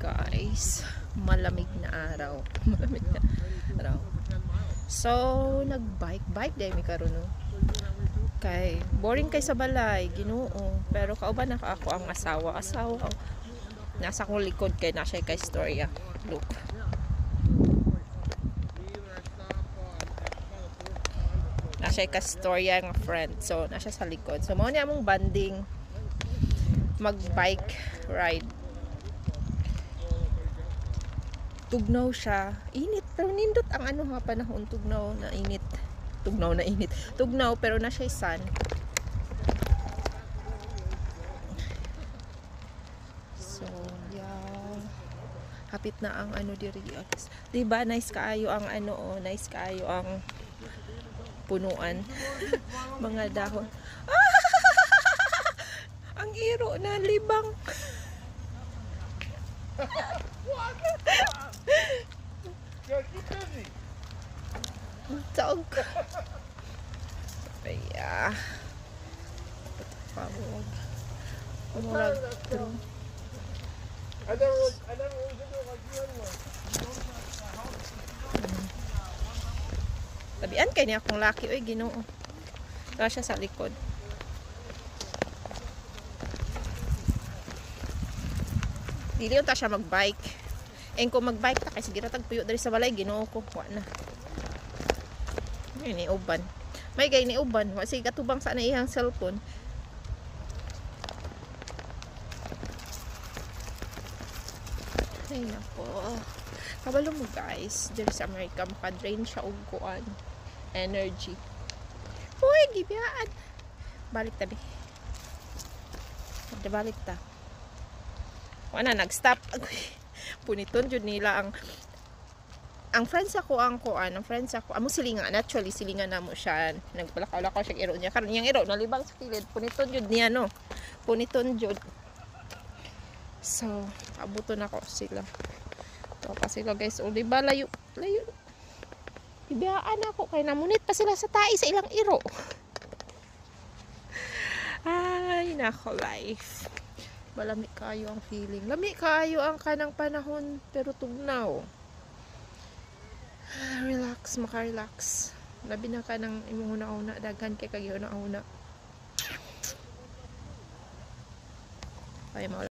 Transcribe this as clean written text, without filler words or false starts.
guys, malamig na araw. Malamig na araw. So nagbike day mi karon no. Kay boring kay sa balay, Ginoo. Pero kauban na ako ang asawa. Nasa kong likod kay na siya kay storya. Look. Nasa kay storya ng friend. So nasa sa likod. So mao ni among banding mag-bike ride. Tugnaw siya. Init. Pero nindot ang ano nga panahon. Tugnaw na init. Tugnaw pero na siya sun. So, yeah. Hapit na ang ano diri. Diba nice kaayo ang ano oh, nice kaayo ang punuan. Mga dahon. Ang iro na libang. Taog. Kaya pawag. Umurag true. Tabian kay niya akong laki. Oy, Ginoo. Tara siya sa likod. Dili yung ta siya magbike. And kung magbike ta, kay sige na tagpuyo dari sa balay, Ginoo ko. Wa na. Ay, ni uban. May gay ni uban. Wa sige katubang sa na iyang cellphone. Ay, nako. Kabalo mo guys. Diri sa America, makadrain siya og kuan. Energy. Uy, gibiyaan. Balik tabi. Balik ta. Wala nag-stop. Puniton jud nila ang friends ako amo silingan, actually silingan namo siya, nagbalakaw-lakaw siya iro niya karon yang iro nalibang sa kilid, puniton jud niya no, puniton jud. So abuton ako sila to pa sila guys, o diba layo ibiyaan ako kay namunit pa sila sa tai sa ilang iro. Ay nako, life malamig kayo ang feeling. Lamig kayo ang kanang panahon pero tugnaw. Relax, maka-relax. Labi na ka ng imong una-una, daghan kay kag una-una. Ay,